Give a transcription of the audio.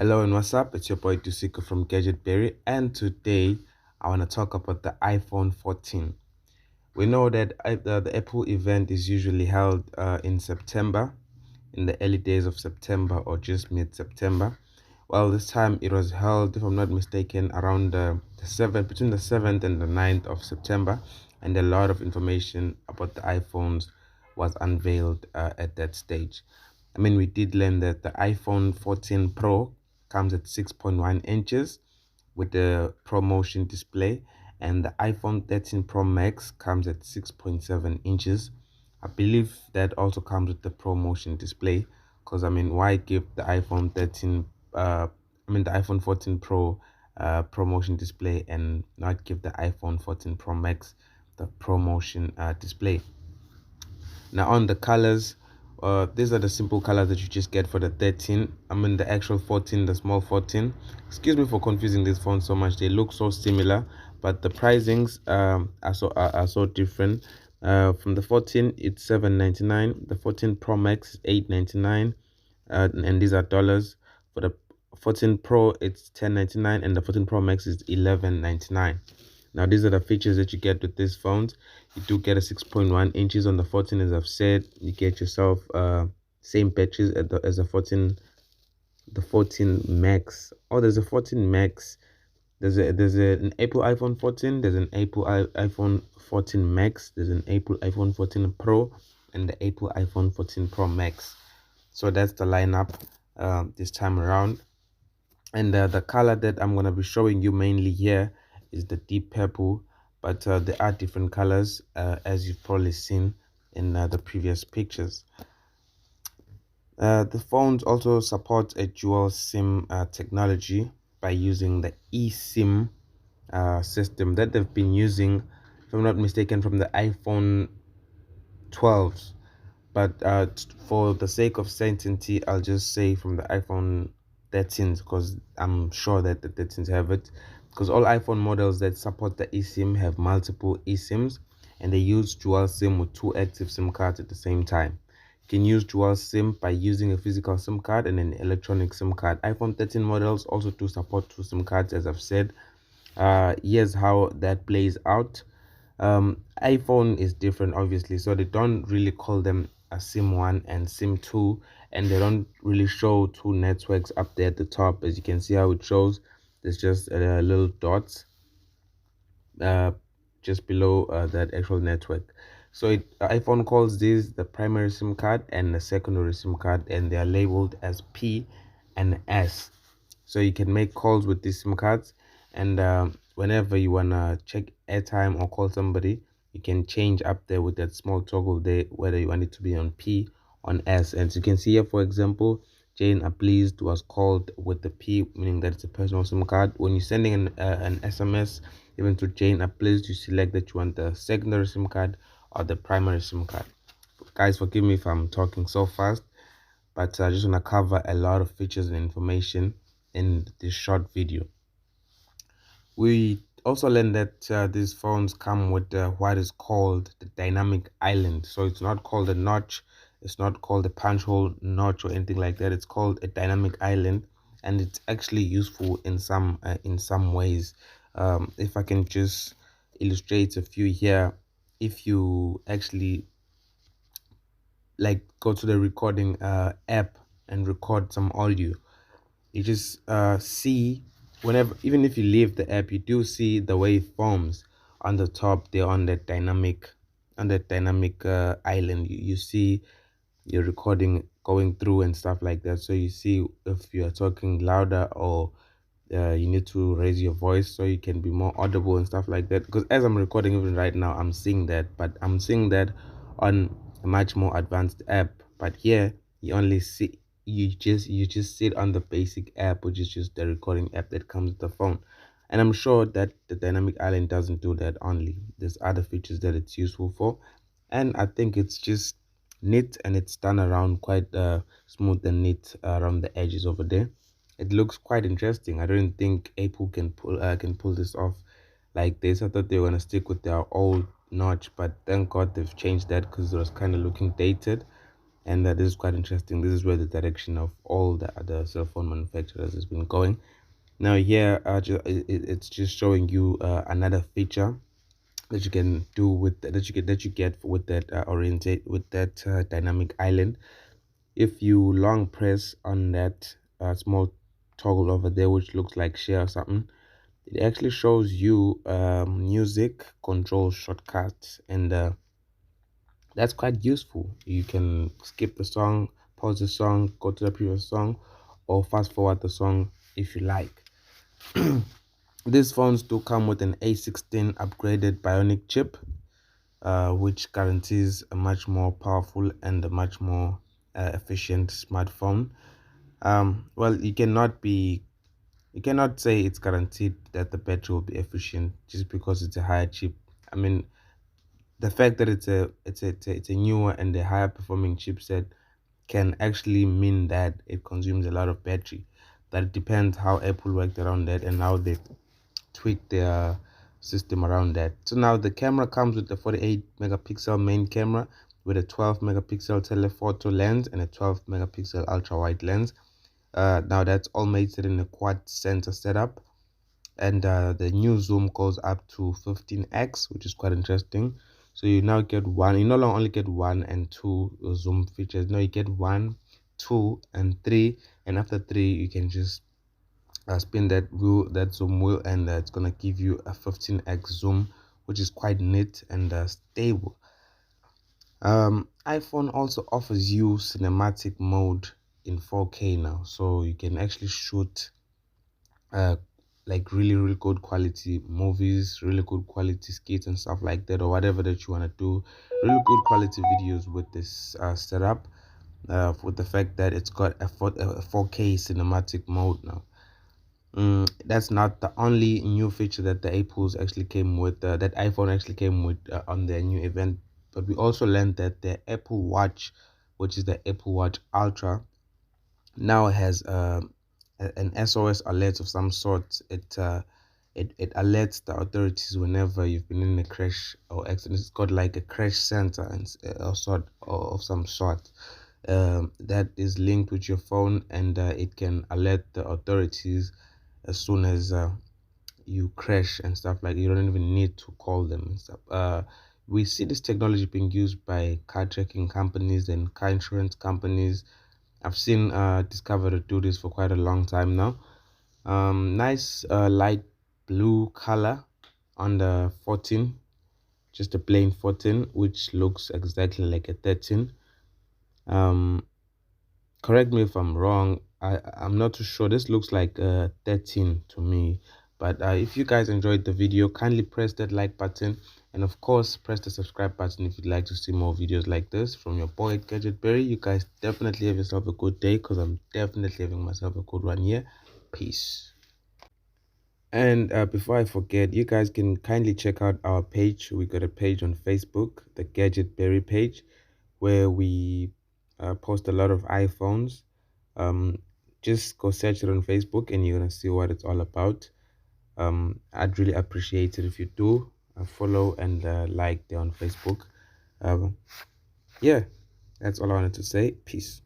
Hello and what's up? It's your boy Dusiko from Gadgetberry, and today I want to talk about the iPhone 14. We know that the Apple event is usually held in September, in the early days of September or just mid-September. Well, this time it was held, if I'm not mistaken, around the 7th, between the 7th and the 9th of September, and a lot of information about the iPhones was unveiled at that stage. I mean, we did learn that the iPhone 14 Pro comes at 6.1 inches with the ProMotion display, and the iPhone 13 Pro Max comes at 6.7 inches. I believe that also comes with the ProMotion display, because I mean, why give the iPhone 13, the iPhone 14 Pro ProMotion display and not give the iPhone 14 Pro Max the ProMotion display? Now on the colors, these are the simple colors that you just get for the 13. I mean the actual 14, the small 14. Excuse me for confusing these phones so much. They look so similar, but the pricings are so different. From the 14, it's $7.99. The 14 Pro Max is $8.99, and these are dollars. For the 14 Pro, it's $10.99, and the 14 Pro Max is $11.99. Now these are the features that you get with these phones. You do get a 6.1 inches on the 14, as I've said. You get yourself same patches as the 14 Max. Oh, there's a 14 Max. An Apple iPhone 14. There's an Apple iPhone 14 Max. There's an Apple iPhone 14 Pro and the Apple iPhone 14 Pro Max. So that's the lineup this time around. And the color that I'm going to be showing you mainly here is the deep purple, but there are different colors as you've probably seen in the previous pictures. The phones also support a dual SIM technology by using the eSIM system that they've been using, if I'm not mistaken, from the iPhone 12s. But for the sake of certainty, I'll just say from the iPhone 13s, because I'm sure that the 13s have it, because all iPhone models that support the eSIM have multiple eSIMs, and they use dual SIM with two active SIM cards at the same time. You can use dual SIM by using a physical SIM card and an electronic SIM card. iPhone 13 models also do support two SIM cards, as I've said. Here's how that plays out. iPhone is different, obviously, so they don't really call them a SIM 1 and SIM 2, and they don't really show two networks up there at the top. As you can see how it shows, there's just little dots uh, just below that actual network. So iPhone calls these the primary SIM card and the secondary SIM card, and they are labeled as P and S. So you can make calls with these SIM cards, and whenever you wanna check airtime or call somebody, you can change up there with that small toggle there whether you want it to be on P on S. And so you can see here, for example, Jane Pleased was called with the P, meaning that it's a personal SIM card. When you're sending an SMS even to Jane Pleased, you select that you want the secondary SIM card or the primary SIM card. Guys, forgive me if I'm talking so fast, but I just want to cover a lot of features and information in this short video. We also learned that these phones come with what is called the dynamic island. So it's not called a notch, it's not called a punch hole notch or anything like that. It's called a dynamic island, and it's actually useful in some ways. If I can just illustrate a few here, if you actually like go to the recording app and record some audio, you just see, whenever, even if you leave the app, you do see the waveforms on the top there on that dynamic island. You see your recording going through and stuff like that. So you see if you are talking louder or you need to raise your voice so you can be more audible and stuff like that. Because as I'm recording even right now, I'm seeing that, but I'm seeing that on a much more advanced app. But here you only see, you just sit on the basic app, which is just the recording app that comes with the phone. And I'm sure that the dynamic island doesn't do that only. There's other features that it's useful for, and I think it's just neat, and it's done around quite smooth and neat around the edges over there. It looks quite interesting. I don't think Apple can pull this off like this. I thought they were gonna stick with their old notch, but thank God they've changed that, because it was kind of looking dated. And this is quite interesting. This is where the direction of all the other cell phone manufacturers has been going. Now here, it's just showing you another feature that you can do with that you get with that orientate with that dynamic island. If you long press on that small toggle over there, which looks like share or something, it actually shows you music control shortcuts, and that's quite useful. You can skip the song, pause the song, go to the previous song, or fast forward the song if you like. These phones do come with an A16 upgraded Bionic chip, which guarantees a much more powerful and a much more efficient smartphone. Well, you cannot say it's guaranteed that the battery will be efficient just because it's a higher chip. I mean, the fact that it's a newer and a higher performing chipset can actually mean that it consumes a lot of battery. That it depends how Apple worked around that and how they tweak their system around that. So now the camera comes with the 48 megapixel main camera with a 12 megapixel telephoto lens and a 12 megapixel ultra wide lens. Now that's all mated in a quad sensor setup, and the new zoom goes up to 15x, which is quite interesting. So you now get one, you no longer only get one and two zoom features. No, you get one, two, and three, and after three you can just spin that zoom wheel, and it's gonna give you a 15x zoom, which is quite neat and stable. iPhone also offers you cinematic mode in 4K now, so you can actually shoot uh like really good quality movies, really good quality skits and stuff like that, or whatever that you want to do. Really good quality videos with this setup, with the fact that it's got a 4K cinematic mode now. That's not the only new feature that the Apples actually came with, that iPhone actually came with on their new event. But we also learned that the Apple Watch, which is the Apple Watch Ultra, now has an SOS alert of some sort. It alerts the authorities whenever you've been in a crash or accident. It's got like a crash center and of some sort that is linked with your phone, and it can alert the authorities as soon as you crash and stuff. Like, you don't even need to call them and stuff. We see this technology being used by car tracking companies and car insurance companies. I've seen Discover do this for quite a long time now. Nice light blue color on the 14, just a plain 14, which looks exactly like a 13. um Correct me if I'm wrong. I'm not too sure. This looks like 13 to me. But if you guys enjoyed the video, kindly press that like button, and of course press the subscribe button if you'd like to see more videos like this from your boy Gadgetberry. You guys definitely have yourself a good day, because I'm definitely having myself a good one here. Peace. And before I forget, you guys can kindly check out our page. We got a page on Facebook, the Gadgetberry page, where we post a lot of iPhones. um just go search it on Facebook and you're gonna see what it's all about. I'd really appreciate it if you do follow and like there on Facebook. um yeah, that's all I wanted to say. Peace.